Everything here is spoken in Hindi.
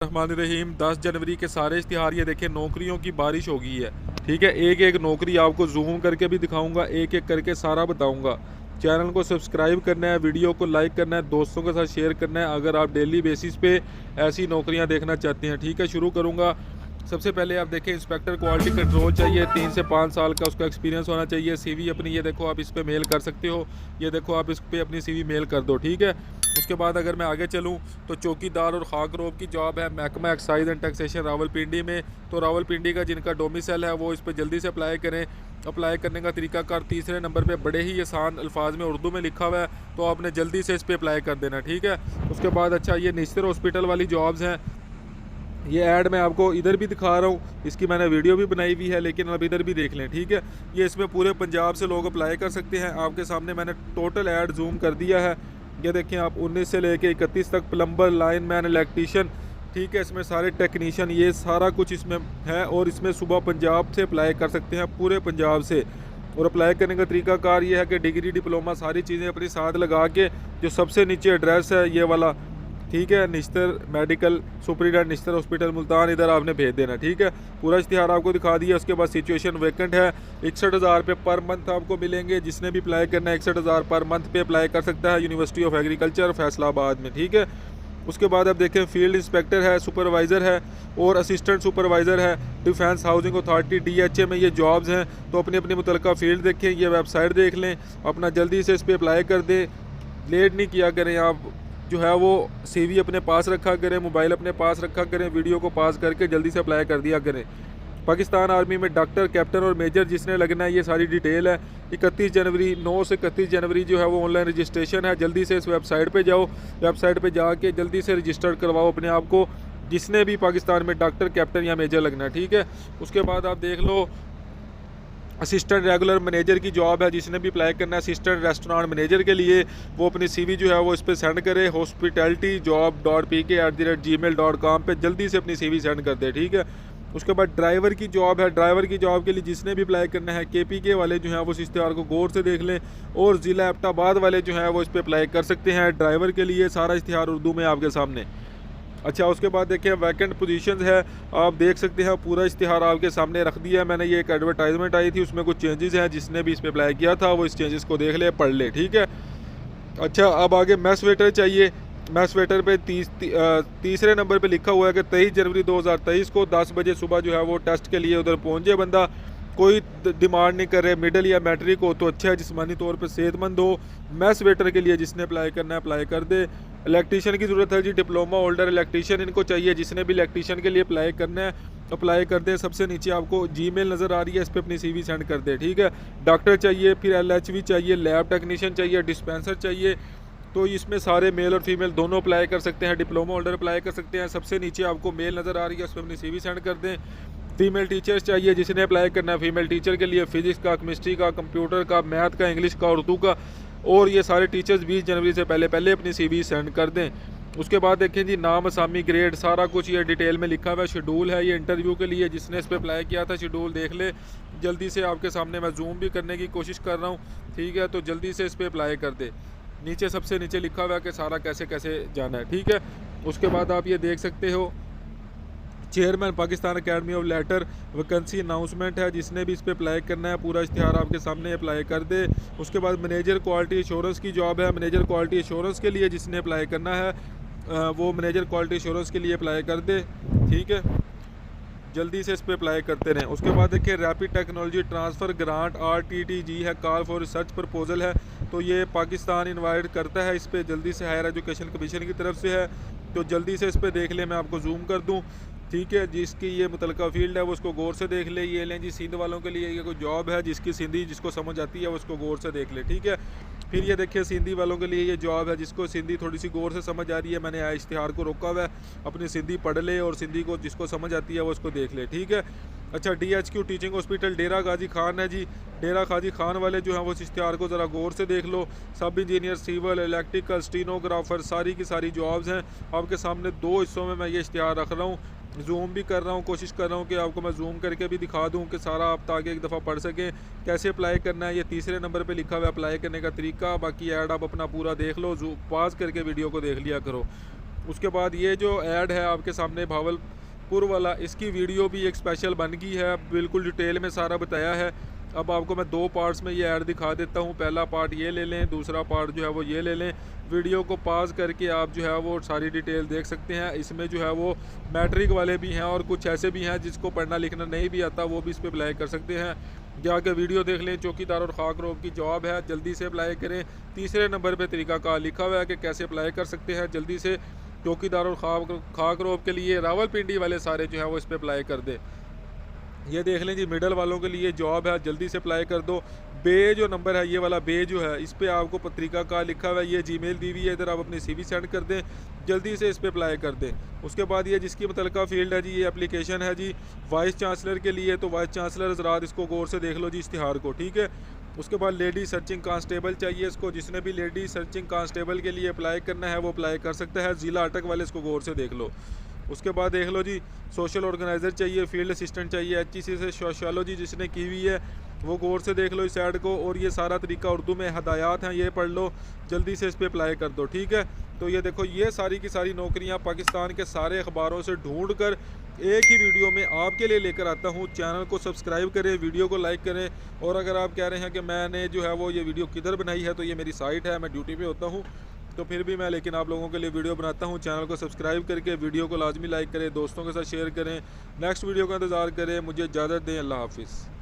रहीम 10 जनवरी के सारे इश्तिहार ये देखें, नौकरियों की बारिश हो गई है। ठीक है, एक एक नौकरी आपको जूम करके भी दिखाऊंगा, एक एक करके सारा बताऊंगा। चैनल को सब्सक्राइब करना है, वीडियो को लाइक करना है, दोस्तों के साथ शेयर करना है अगर आप डेली बेसिस पे ऐसी नौकरियां देखना चाहते हैं। ठीक है, शुरू करूँगा। सबसे पहले आप देखें, इंस्पेक्टर क्वालिटी कंट्रोल चाहिए, 3 से 5 साल का उसका एक्सपीरियंस होना चाहिए। सीवी अपनी ये देखो, आप इस पर मेल कर सकते हो। ये देखो, आप इस पर अपनी सीवी मेल कर दो। ठीक है, उसके बाद अगर मैं आगे चलूँ तो चौकीदार और खाक रोब की जॉब है महकमा एक्साइज एंड टैक्सेशन रावलपिंडी में। तो रावलपिंडी का जिनका डोमिसाइल है वो इस पर जल्दी से अप्लाई करें। अप्लाई करने का तरीकाकार तीसरे नंबर पे बड़े ही आसान अल्फाज में उर्दू में लिखा हुआ है, तो आपने जल्दी से इस पर अप्लाई कर देना। ठीक है, उसके बाद अच्छा, ये निश्तर हॉस्पिटल वाली जॉब्स हैं। ये ऐड मैं आपको इधर भी दिखा रहा हूँ, इसकी मैंने वीडियो भी बनाई हुई है, लेकिन अब इधर भी देख लें। ठीक है, ये इसमें पूरे पंजाब से लोग अप्लाई कर सकते हैं। आपके सामने मैंने टोटल ऐड जूम कर दिया है। ये देखें आप, 19 से लेके 31 तक, प्लम्बर, लाइन मैन, इलेक्ट्रीशियन। ठीक है, इसमें सारे टेक्नीशियन, ये सारा कुछ इसमें है। और इसमें सुबह पंजाब से अप्लाई कर सकते हैं, पूरे पंजाब से। और अप्लाई करने का तरीकाकार ये है कि डिग्री, डिप्लोमा, सारी चीज़ें अपने साथ लगा के, जो सबसे नीचे एड्रेस है ये वाला, ठीक है, Nishtar medical superintendent Nishtar hospital Multan, इधर आपने भेज देना। ठीक है, पूरा इश्तिहार आपको दिखा दिया। उसके बाद सिचुएशन वैकेंट है, 61,000 रुपये पर मंथ आपको मिलेंगे। जिसने भी अप्लाई करना है 61,000 पर मंथ पे अप्लाई कर सकता है, यूनिवर्सिटी ऑफ एग्रीकल्चर फैसलाबाद में। ठीक है, उसके बाद आप देखें, फील्ड इंस्पेक्टर है, सुपरवाइज़र है और असिस्टेंट सुपरवाइज़र है। डिफेंस हाउसिंग अथॉरिटी DHA में ये जॉब्स हैं। तो अपनी अपनी मुतलका फील्ड देखें, ये वेबसाइट देख लें, अपना जल्दी से इस पर अप्लाई कर दें। लेट नहीं किया करें, आप जो है वो CV अपने पास रखा करें, मोबाइल अपने पास रखा करें, वीडियो को पास करके जल्दी से अप्लाई कर दिया करें। पाकिस्तान आर्मी में डॉक्टर, कैप्टन और मेजर जिसने लगना है, ये सारी डिटेल है। 31 जनवरी 9 से 31 जनवरी जो है वो ऑनलाइन रजिस्ट्रेशन है। जल्दी से इस वेबसाइट पे जाओ, वेबसाइट पे जाके जल्दी से रजिस्टर करवाओ अपने आप को, जिसने भी पाकिस्तान में डॉक्टर, कैप्टन या मेजर लगना है। ठीक है, उसके बाद आप देख लो, असिस्टेंट रेगुलर मैनेजर की जॉब है। जिसने भी अप्लाई करना है असिस्टेंट रेस्टोरेंट मैनेजर के लिए, वो अपनी CV जो है वो इस पर सेंड करे, hospitality.job.pk@gmail.com पे जल्दी से अपनी CV सेंड कर दे। ठीक है, उसके बाद ड्राइवर की जॉब है। ड्राइवर की जॉब के लिए जिसने भी अप्लाई करना है, KPK वाले जो हैं वो इस इश्तिहार को गौर से देख लें, और ज़िला एबटाबाद वाले जो हैं वो इस पर अप्लाई कर सकते हैं। ड्राइवर के लिए सारा इश्तिहार उर्दू में आपके सामने। अच्छा, उसके बाद देखिए, वैकेंट पोजीशंस है, आप देख सकते हैं, पूरा इश्तिहार आपके सामने रख दिया है मैंने। ये एक एडवर्टाइजमेंट आई थी, उसमें कुछ चेंजेस हैं, जिसने भी इस पर अप्लाई किया था वो इस चेंजेस को देख ले, पढ़ ले। ठीक है, अच्छा, अब आगे मैस वेटर चाहिए। मैस वेटर पे तीसरे नंबर पे लिखा हुआ है कि 23 जनवरी 2023 को 10 बजे सुबह जो है वो टेस्ट के लिए उधर पहुँचे बंदा। कोई डिमांड नहीं कर रहे, मिडिल या मैट्रिक हो तो अच्छा है, जिस्मानी तौर पे सेहतमंद हो। मैस वेटर के लिए जिसने अप्लाई करना है अप्लाई कर दे। इलेक्ट्रीशियन की ज़रूरत है जी, डिप्लोमा होल्डर इलेक्ट्रीशियन इनको चाहिए। जिसने भी इलेक्ट्रीशियन के लिए अप्लाई करना है अप्लाई कर दे। सबसे नीचे आपको Gmail नज़र आ रही है, इस पर अपनी CV सेंड कर दे। ठीक है, डॉक्टर चाहिए, फिर LHV चाहिए, लैब टेक्नीशियन चाहिए, डिस्पेंसर चाहिए। तो इसमें सारे मेल और फीमेल दोनों अप्लाई कर सकते हैं। डिप्लोमा होल्डर अप्लाई कर सकते हैं। सबसे नीचे आपको मेल नज़र आ रही है, उस पर अपनी CV सेंड कर दें। फीमेल टीचर्स चाहिए, जिसने अप्लाई करना है फीमेल टीचर के लिए, फिजिक्स का, केमिस्ट्री का, कंप्यूटर का, मैथ का, इंग्लिश का, उर्दू का। और ये सारे टीचर्स 20 जनवरी से पहले पहले अपनी CV सेंड कर दें। उसके बाद देखें जी, नाम, असामी, ग्रेड, सारा कुछ ये डिटेल में लिखा हुआ है। शेड्यूल है ये इंटरव्यू के लिए, जिसने इस पर अप्लाई किया था शेड्यूल देख ले जल्दी से। आपके सामने मैं जूम भी करने की कोशिश कर रहा हूँ। ठीक है, तो जल्दी से इस पर अप्लाई कर दे। नीचे सबसे नीचे लिखा हुआ है कि सारा कैसे कैसे जाना है। ठीक है, उसके बाद आप ये देख सकते हो, chairman Pakistan academy of letter vacancy announcement है। जिसने भी इस पर अप्लाई करना है पूरा इश्तिहार आपके सामने अप्लाई कर दे। उसके बाद मैनेजर क्वालिटी एश्योरेंस की जॉब है। मैनेजर क्वालिटी एश्योरेंस के लिए जिसने अप्लाई करना है वो मैनेजर क्वालिटी एश्योरेंस के लिए अप्लाई कर दे। ठीक है, जल्दी से इस पर अप्लाई करते रहें। उसके बाद देखिए, rapid technology transfer grant RTTG है, कॉल फॉर रिसर्च प्रपोजल है। तो ये पाकिस्तान इनवाइट करता है इस पर, जल्दी से हायर एजुकेशन कमीशन की तरफ से है। तो जल्दी से इस पर देख ले, मैं आपको जूम कर दूँ। ठीक है, जिसकी ये मुतलका फील्ड है वो उसको गौर से देख ले। ये लें जी, सिंध वालों के लिए ये कोई जॉब है, जिसकी सिंधी जिसको समझ आती है वो उसको गौर से देख ले। ठीक है, फिर ये देखिए, सिंधी वालों के लिए ये जॉब है, जिसको सिंधी थोड़ी सी गौर से समझ आ रही है, मैंने इश्तिहार को रोका हुआ है, अपनी सिंधी पढ़ ले और सिंधी को जिसको समझ आती है वो उसको देख ले। ठीक है, अच्छा, DHQ टीचिंग हॉस्पिटल डेरा गाजी खान है जी। डेरा गाजी खान वाले जो हैं वो इस इश्तिहार को ज़रा गौर से देख लो। सब इंजीनियर, सिविल, इलेक्ट्रिकल, स्टीनोग्राफर, सारी की सारी जॉब्स हैं आपके सामने। 2 हिस्सों में मैं ये इश्तिहार रख रहा हूँ, जूम भी कर रहा हूँ, कोशिश कर रहा हूँ कि आपको मैं जूम करके भी दिखा दूँ कि सारा आप ताकि एक दफ़ा पढ़ सकें कैसे अप्लाई करना है। ये तीसरे नंबर पे लिखा हुआ है अप्लाई करने का तरीका। बाकी ऐड आप अपना पूरा देख लो, पॉज करके वीडियो को देख लिया करो। उसके बाद ये जो ऐड है आपके सामने भावलपुर वाला, इसकी वीडियो भी एक स्पेशल बन गई है, बिल्कुल डिटेल में सारा बताया है। अब आपको मैं 2 पार्ट्स में ये ऐड दिखा देता हूँ। पहला पार्ट ये ले लें, दूसरा पार्ट जो है वो ये ले लें। वीडियो को पॉज करके आप जो है वो सारी डिटेल देख सकते हैं। इसमें जो है वो मैट्रिक वाले भी हैं और कुछ ऐसे भी हैं जिसको पढ़ना लिखना नहीं भी आता, वो भी इस पर अप्लाई कर सकते हैं। जाके वीडियो देख लें। चौकीदार और खाक रोब की जॉब है, जल्दी से अप्लाई करें। तीसरे नंबर पे तरीकाकार लिखा हुआ है कि कैसे अप्लाई कर सकते हैं। जल्दी से चौकीदार और खाक रोब के लिए रावलपिंडी वाले सारे जो है वो इस पर अप्लाई कर दें। ये देख लें जी, मिडल वालों के लिए जॉब है, जल्दी से अप्लाई कर दो। बे जो नंबर है, ये वाला बे जो है, इस पर आपको पत्रिका का लिखा हुआ है, ये जीमेल दी हुई है, इधर आप अपनी सीवी सेंड कर दें, जल्दी से इस पर अप्लाई कर दें। उसके बाद ये जिसकी मुतलका फील्ड है जी, ये एप्लीकेशन है जी वाइस चांसलर के लिए, तो वाइस चांसलर हज़रात इसको गौर से देख लो जी इश्तिहार को, ठीक है। उसके बाद लेडी सर्चिंग कांस्टेबल चाहिए इसको, जिसने भी लेडी सर्चिंग कांस्टेबल के लिए अप्लाई करना है वो अप्लाई कर सकता है। ज़िला अटक वाले इसको गौर से देख लो। उसके बाद देख लो जी, सोशल ऑर्गेनाइज़र चाहिए, फील्ड असिस्टेंट चाहिए, HEC से सोशियोलॉजी जिसने की हुई है वो गौर से देख लो इस ऐड को। और ये सारा तरीका उर्दू में हदायत हैं, ये पढ़ लो, जल्दी से इस पर अप्लाई कर दो, ठीक है। तो ये देखो, ये सारी की सारी नौकरियां पाकिस्तान के सारे अखबारों से ढूंढ कर एक ही वीडियो में आपके लिए लेकर आता हूँ। चैनल को सब्सक्राइब करें, वीडियो को लाइक करें। और अगर आप कह रहे हैं कि मैंने जो है वो ये वीडियो किधर बनाई है, तो ये मेरी साइट है, मैं ड्यूटी पे होता हूँ तो फिर भी मैं लेकिन आप लोगों के लिए वीडियो बनाता हूँ। चैनल को सब्सक्राइब करके वीडियो को लाजमी लाइक करें, दोस्तों के साथ शेयर करें। नेक्स्ट वीडियो का इंतज़ार करें। मुझे इजाज़त दें। अल्लाह हाफिज़।